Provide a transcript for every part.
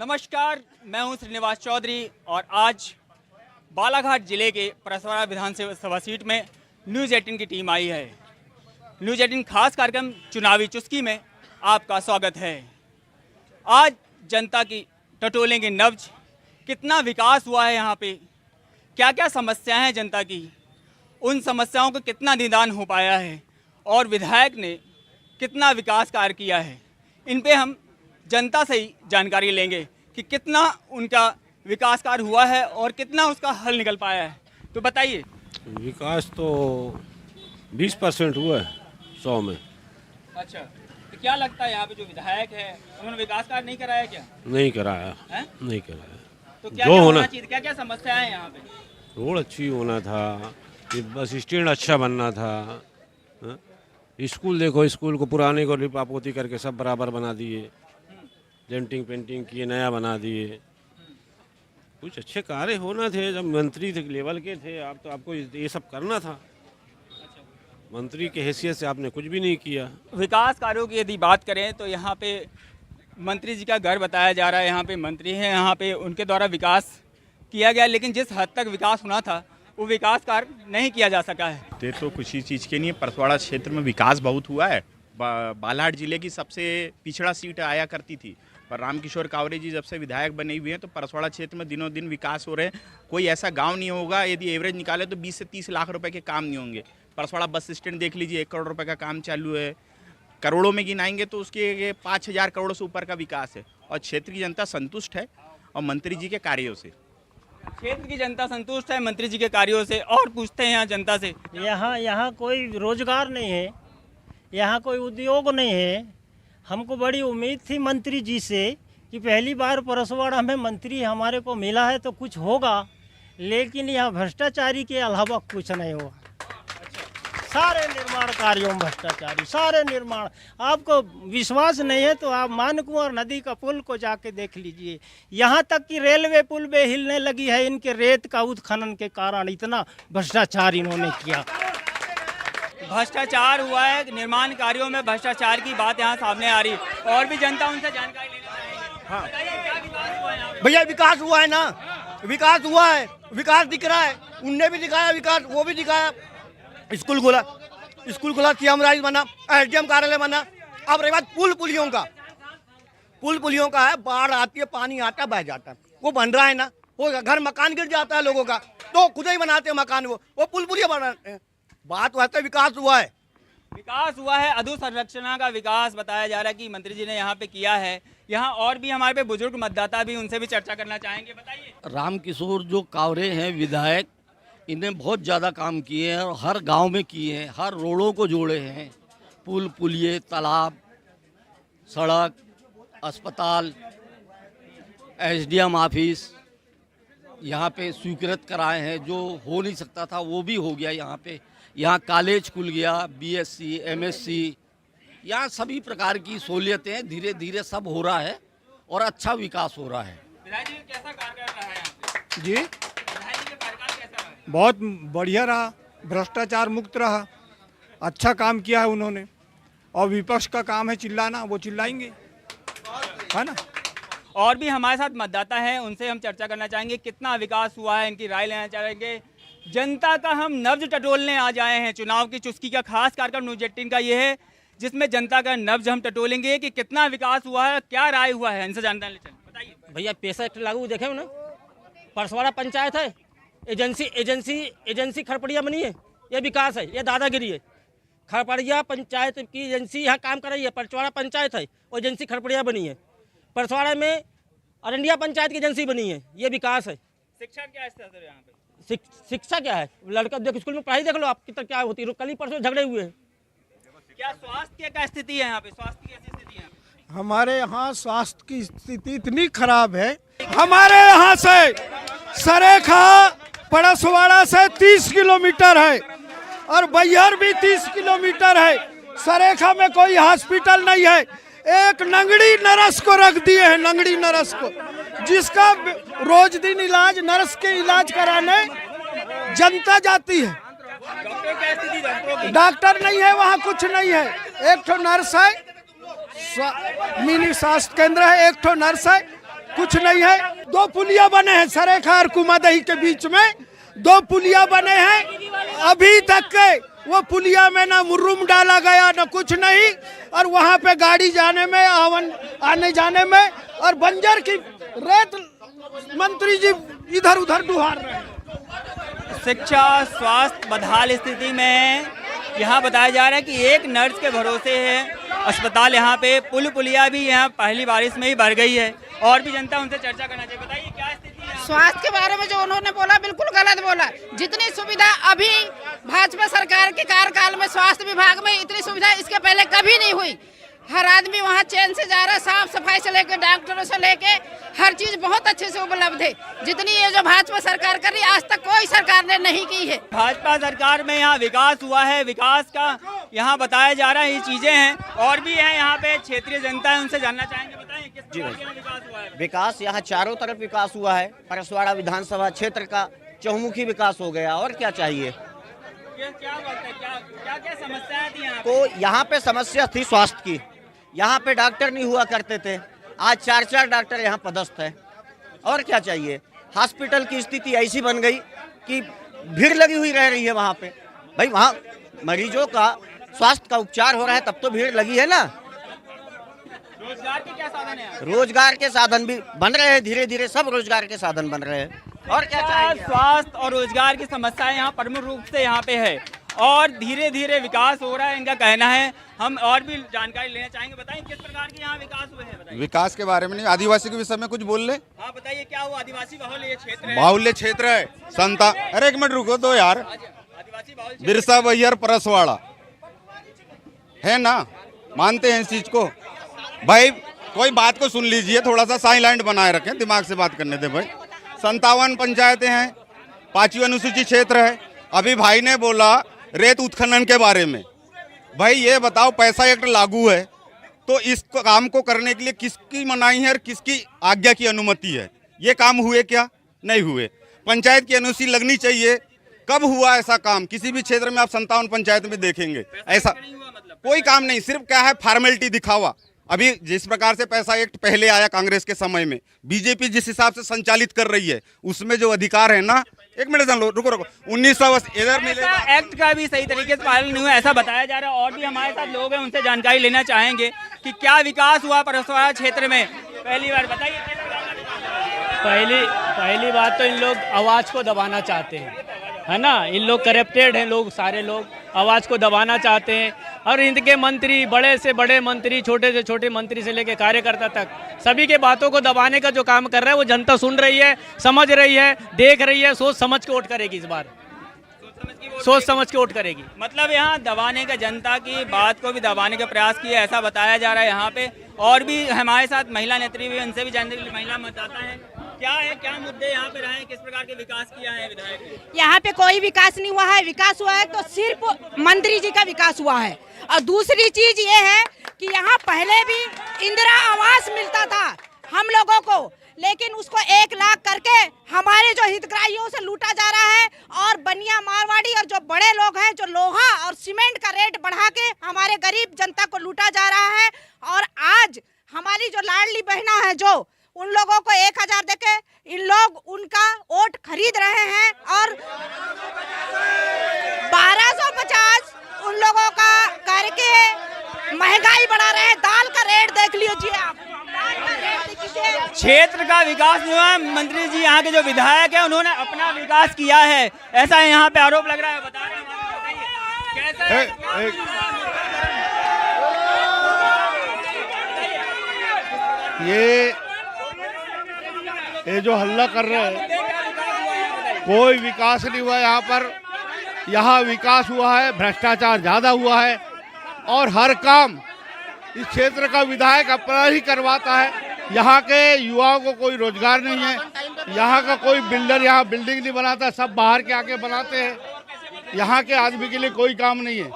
नमस्कार, मैं हूं श्रीनिवास चौधरी और आज बालाघाट जिले के परसवाड़ा विधानसभा सीट में न्यूज़ 18 की टीम आई है। न्यूज़ 18 खास कार्यक्रम चुनावी चुस्की में आपका स्वागत है। आज जनता की टटोलेंगे नब्ज, कितना विकास हुआ है यहाँ पे, क्या क्या समस्याएं हैं जनता की, उन समस्याओं को कितना निदान हो पाया है और विधायक ने कितना विकास कार्य किया है, इन पे हम जनता से ही जानकारी लेंगे कि कितना उनका विकास कार्य हुआ है और कितना उसका हल निकल पाया है। तो बताइए। विकास तो 20% हुआ है 100 में। अच्छा, तो क्या लगता है यहाँ पे जो विधायक है उन्होंने विकास कार्य नहीं कराया क्या? नहीं कराया है? नहीं कराया। तो क्या होना चाहिए, क्या क्या समस्याएं हैं यहाँ पे? रोड अच्छी होना था, ये बस स्टैंड अच्छा बनना था। हाँ? स्कूल देखो, स्कूल को पुराने को लिपापोती करके सब बराबर बना दिए, डेंटिंग पेंटिंग किए, नया बना दिए। कुछ अच्छे कार्य होना थे जब मंत्री थे, लेवल के थे। आप तो आपको ये सब करना था। मंत्री के हैसियत से आपने कुछ भी नहीं किया। विकास कार्यों की यदि बात करें तो यहाँ पे मंत्री जी का घर बताया जा रहा है, यहाँ पे मंत्री हैं, यहाँ पे उनके द्वारा विकास किया गया, लेकिन जिस हद तक विकास होना था वो विकास कार्य नहीं किया जा सका है। ये तो कुछ ही चीज़ के नहीं है। परसवाड़ा क्षेत्र में विकास बहुत हुआ है। बालाघाट जिले की सबसे पिछड़ा सीट आया करती थी, पर रामकिशोर कावरे जी जब से विधायक बने हुए हैं तो परसवाड़ा क्षेत्र में दिनों दिन विकास हो रहे हैं। कोई ऐसा गांव नहीं होगा, यदि एवरेज निकाले तो 20 से 30 लाख रुपए के काम नहीं होंगे। परसवाड़ा बस स्टैंड देख लीजिए, 1 करोड़ रुपए का काम चालू है। करोड़ों में गिनाएंगे तो उसके 5,000 करोड़ से ऊपर का विकास है और क्षेत्र की जनता संतुष्ट है और मंत्री जी के कार्यों से। क्षेत्र की जनता संतुष्ट है मंत्री जी के कार्यों से। और पूछते हैं यहाँ जनता से। यहाँ कोई रोजगार नहीं है, यहाँ कोई उद्योग नहीं है। हमको बड़ी उम्मीद थी मंत्री जी से कि पहली बार परसवाड़ा में मंत्री हमारे को मिला है तो कुछ होगा, लेकिन यहाँ भ्रष्टाचारी के अलावा कुछ नहीं हुआ। सारे निर्माण कार्यों में भ्रष्टाचारी, सारे निर्माण। आपको विश्वास नहीं है तो आप मानकुंवर नदी का पुल को जाके देख लीजिए। यहाँ तक कि रेलवे पुल भी हिलने लगी है इनके रेत का उत्खनन के कारण। इतना भ्रष्टाचार इन्होंने किया। भ्रष्टाचार हुआ है, निर्माण कार्यों में भ्रष्टाचार की बात यहाँ सामने आ रही है और भी जनता उनसे जानकारी लेना चाहेंगे। हाँ। बताइए, क्या विकास हुआ है यहाँ पे? भैया विकास हुआ है ना, विकास हुआ है, विकास दिख रहा है। उनने भी दिखाया विकास, वो भी दिखाया। स्कूल खुला, सीएम राइस बना, एसडीएम कार्यालय बना। अब रही बात पुल पुलियों का है, बाढ़ आती है, पानी आता बह जाता है, वो बन रहा है ना। वो घर मकान गिर जाता है लोगों का तो खुद ही बनाते हैं मकान, वो पुल पुलिया बनाते हैं। बात वैसे विकास हुआ है। विकास हुआ है, अधोसंरचना का विकास बताया जा रहा है कि मंत्री जी ने यहाँ पे किया है। यहाँ और भी हमारे पे बुजुर्ग मतदाता भी, उनसे भी चर्चा करना चाहेंगे। बताइए। रामकिशोर जो कावरे हैं विधायक, इन्हें बहुत ज़्यादा काम किए हैं और हर गांव में किए हैं, हर रोडों को जोड़े हैं। पुल पुलिये, तालाब, सड़क, अस्पताल, एसडीएम ऑफिस यहाँ पे स्वीकृत कराए हैं। जो हो नहीं सकता था वो भी हो गया यहाँ पे। यहाँ कॉलेज खुल गया, बीएससी, एमएससी, यहाँ सभी प्रकार की सहूलियतें धीरे धीरे सब हो रहा है और अच्छा विकास हो रहा है। विधायक जी कैसा कार्यकाल रहा है यहाँ पे? जी, विधायक जी का कार्यकाल कैसा रहा है? बहुत बढ़िया रहा, भ्रष्टाचार मुक्त रहा, अच्छा काम किया है उन्होंने। और विपक्ष का काम है चिल्लाना, वो चिल्लाएंगे, है ना। और भी हमारे साथ मतदाता हैं, उनसे हम चर्चा करना चाहेंगे कितना विकास हुआ है, इनकी राय लेना चाहेंगे। जनता का हम नब्ज टटोलने आ जाए हैं। चुनाव की चुस्की का खास कार्यक्रम न्यूज़ 18 का ये है जिसमें जनता का नब्ज हम टटोलेंगे कि कितना विकास हुआ है, क्या राय हुआ है, इनसे जानकारी लेते हैं। बताइए भैया, पैसा एक्ट लागू देखे हो ना, परसवाड़ा पंचायत है, एजेंसी खरपड़िया बनी है, ये विकास है, ये दादागिरी है। खरपड़िया पंचायत की एजेंसी यहाँ काम कर रही है, परसवाड़ा पंचायत है और एजेंसी खरपड़िया बनी है। परसवाड़ा में अरंडिया पंचायत की एजेंसी बनी है, ये विकास है। शिक्षा क्या स्तर है यहाँ पे? शिक्षा क्या है, लड़का देख स्कूल में पढ़ाई देख लो आप कितना क्या होती है। कल ही परसों झगड़े हुए हैं। क्या स्वास्थ्य की क्या स्थिति है यहाँ पे? स्वास्थ्य की कैसी स्थिति है यहाँ पे? हमारे यहाँ स्वास्थ्य की स्थिति इतनी खराब है। हमारे यहाँ से सरेखा परसवाड़ा से 30 किलोमीटर है और बैहर भी 30 किलोमीटर है। सरेखा में कोई हॉस्पिटल नहीं है। एक नंगड़ी नर्स को रख दिए हैं, नंगड़ी नर्स को, जिसका रोज दिन इलाज, नर्स के इलाज कराने जनता जाती है। डॉक्टर नहीं है वहाँ, कुछ नहीं है। एक ठो नर्स है, मिनी स्वास्थ्य केंद्र है, एक ठो नर्स है, कुछ नहीं है। 2 पुलिया बने हैं सरेखा और कुमादही के बीच में, 2 पुलिया बने हैं। अभी तक के वो पुलिया में ना मुर्रुम डाला गया ना कुछ नहीं, और वहाँ पे गाड़ी जाने में आने जाने में, और बंजर की रेत मंत्री जी इधर उधर डुहार रहे हैं। शिक्षा स्वास्थ्य बदहाल स्थिति में यहाँ बताया जा रहा है कि एक नर्स के भरोसे है अस्पताल। यहाँ पे पुलिया भी यहाँ पहली बारिश में ही भर गई है। और भी जनता उनसे चर्चा करना चाहिए। बताइए क्या स्थिति है? स्वास्थ्य के बारे में जो उन्होंने बोला बिल्कुल गलत बोला। जितनी सुविधा अभी भाजपा सरकार के कार्यकाल में स्वास्थ्य विभाग में इतनी सुविधा इसके पहले कभी नहीं हुई। हर आदमी वहाँ चैन से जा रहा है, साफ सफाई से लेकर डॉक्टरों से लेके हर चीज बहुत अच्छे से उपलब्ध है। जितनी ये जो भाजपा सरकार कर रही आज तक कोई सरकार ने नहीं की है। भाजपा सरकार में यहाँ विकास हुआ है, विकास का यहाँ बताया जा रहा है, ये चीजें हैं। और भी हैं यहाँ पे क्षेत्रीय जनता है, उनसे जानना चाहेंगे। बताएं किस प्रकार का विकास हुआ है? विकास यहाँ चारों तरफ विकास हुआ है। परसवाड़ा विधानसभा क्षेत्र का चहुमुखी विकास हो गया, और क्या चाहिए। क्या बात है? क्या समस्याएं थी यहाँ पे? तो यहाँ पे समस्या थी स्वास्थ्य की। यहाँ पे डॉक्टर नहीं हुआ करते थे, आज 4 डॉक्टर यहाँ पदस्थ है। और क्या चाहिए। हॉस्पिटल की स्थिति ऐसी बन गई कि भीड़ लगी हुई रह रही है वहाँ पे। भाई वहाँ मरीजों का स्वास्थ्य का उपचार हो रहा है तब तो भीड़ लगी है ना। रोजगार के क्या साधन है? रोजगार के साधन भी बन रहे हैं, धीरे धीरे सब रोजगार के साधन बन रहे हैं। और क्या चाहिए। स्वास्थ्य और रोजगार की समस्याएं यहाँ प्रमुख रूप से यहाँ पे है, और धीरे धीरे विकास हो रहा है, इनका कहना है। हम और भी जानकारी लेना चाहेंगे। बताएं किस प्रकार के यहाँ विकास हुए हैं? बताइए। विकास के बारे में नहीं, आदिवासी के विषय में कुछ बोल ले। हाँ बताइए क्या हुआ? आदिवासी बाहुल्य क्षेत्र है। बाहुल्य क्षेत्र है संता। अरे 1 मिनट रुको तो यार। आदिवासी बाहुल्य बिरसा बैहर परसवाड़ा है ना, मानते हैं इस चीज को। भाई कोई बात को सुन लीजिए, थोड़ा सा साइलेंट बनाए रखें, दिमाग से बात करने दे भाई। 57 पंचायतें हैं, 5वीं अनुसूचित क्षेत्र है। अभी भाई ने बोला रेत उत्खनन के बारे में। भाई ये बताओ, पैसा एक्ट लागू है तो इस काम को करने के लिए किसकी मनाही है और किसकी आज्ञा की अनुमति है? ये काम हुए क्या? नहीं हुए। पंचायत की एनओसी लगनी चाहिए। कब हुआ ऐसा काम? किसी भी क्षेत्र में आप 57 पंचायत में देखेंगे ऐसा कोई काम नहीं। सिर्फ क्या है, फॉर्मेलिटी दिखावा। अभी जिस प्रकार से पैसा एक्ट पहले आया कांग्रेस के समय में, बीजेपी जिस हिसाब से संचालित कर रही है, उसमें जो अधिकार है ना, 1 मिनट जान लो, रुको 1900 इधर मिलेगा। एक्ट का भी सही तरीके से पालन नहीं हुआ ऐसा बताया जा रहा है। और भी हमारे साथ लोग हैं, उनसे जानकारी लेना चाहेंगे कि क्या विकास हुआ परसवाड़ा क्षेत्र में। पहली बार बताइए। पहली बात तो इन लोग आवाज़ को दबाना चाहते हैं, है ना। इन लोग करप्टेड हैं, लोग सारे लोग आवाज़ को दबाना चाहते हैं। और इनके मंत्री, बड़े से बड़े मंत्री, छोटे से छोटे मंत्री से लेकर कार्यकर्ता तक, सभी के बातों को दबाने का जो काम कर रहा है वो जनता सुन रही है, समझ रही है, देख रही है, सोच समझ के वोट करेगी। इस बार सोच समझ के वोट करेगी। मतलब यहाँ दबाने का, जनता की बात को भी दबाने का प्रयास किया ऐसा बताया जा रहा है यहाँ पे। और भी हमारे साथ महिला नेत्री भी, उनसे भी जानने के लिए। महिला मतदाता है, क्या है, क्या मुद्दे यहाँ पे रहे, किस प्रकार के विकास किया है विधायक ने? यहाँ पे कोई विकास नहीं हुआ है। विकास हुआ है तो सिर्फ मंत्री जी का विकास हुआ है। और दूसरी चीज ये है कि यहाँ पहले भी इंदिरा आवास मिलता था हम लोगों को, लेकिन उसको 1 लाख करके हमारे जो हितग्राहियों से लूटा जा रहा है। और बनिया मारवाड़ी और जो बड़े लोग हैं, जो लोहा और सीमेंट का रेट बढ़ा के हमारे गरीब जनता को लूटा जा रहा है। और आज हमारी जो लाडली बहना है, जो उन लोगों को 1000 देके इन लोग उनका वोट खरीद रहे हैं। और 1250 उन लोगों का करके महंगाई बढ़ा रहे हैं। दाल का रेट देख लीजिए आप, दाल का रेट देखिए। क्षेत्र का विकास नहीं हुआ। मंत्री जी यहाँ के जो विधायक है, उन्होंने अपना विकास किया है, ऐसा यहाँ पे आरोप लग रहा है। बता रहे हैं, कैसा है? ये जो हल्ला कर रहे हैं, कोई विकास नहीं हुआ यहाँ पर। यहाँ विकास हुआ है, भ्रष्टाचार ज़्यादा हुआ है। और हर काम इस क्षेत्र का विधायक अपना ही करवाता है। यहाँ के युवाओं को कोई रोजगार नहीं है। यहाँ का कोई बिल्डर यहाँ बिल्डिंग नहीं बनाता, सब बाहर के आके बनाते हैं। यहाँ के आदमी के लिए कोई काम नहीं है।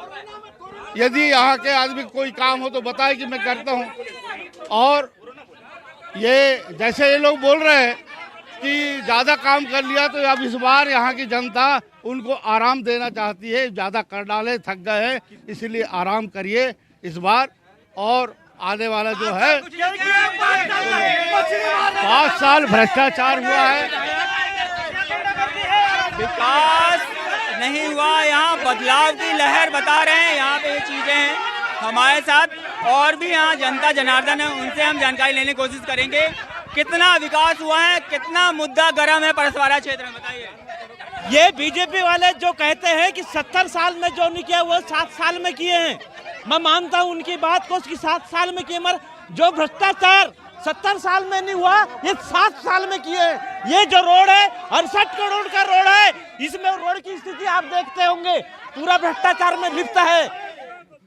यदि यहाँ के आदमी को कोई काम हो तो बताए कि मैं करता हूँ। और ये जैसे ये लोग बोल रहे हैं कि ज़्यादा काम कर लिया, तो अब इस बार यहाँ की जनता उनको आराम देना चाहती है। ज़्यादा कर डाले, थक गए हैं, इसलिए आराम करिए इस बार। और आने वाला जो है 5 साल भ्रष्टाचार हुआ है, विकास नहीं हुआ, यहाँ बदलाव की लहर बता रहे हैं। यहाँ पे ये चीजें हैं हमारे साथ, और भी यहाँ जनता जनार्दन है, उनसे हम जानकारी लेने की कोशिश करेंगे। कितना विकास हुआ है, कितना मुद्दा गर्म है परसवाड़ा क्षेत्र में, बताइए। ये बीजेपी वाले जो कहते हैं कि 70 साल में जो नहीं किया वो 7 साल में किए हैं, मैं मानता हूं उनकी बात को, उसकी 7 साल में किए, मगर जो भ्रष्टाचार 70 साल में नहीं हुआ ये 7 साल में किए हैं। ये जो रोड है 68 करोड़ का रोड है, इसमें रोड की स्थिति आप देखते होंगे, पूरा भ्रष्टाचार में लिप्त है।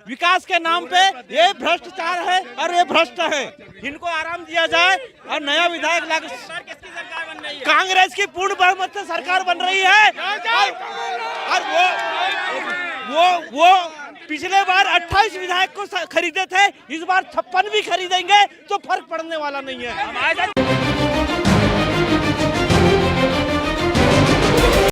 विकास के नाम पे ये भ्रष्टाचार है और ये भ्रष्ट है, इनको आराम दिया जाए और नया विधायक लाके। किसकी सरकार बन रही है? कांग्रेस की पूर्ण बहुमत से सरकार बन रही है, और वो पिछले बार 28 विधायक को खरीदे थे, इस बार 56 भी खरीदेंगे तो फर्क पड़ने वाला नहीं है। हमारे साथ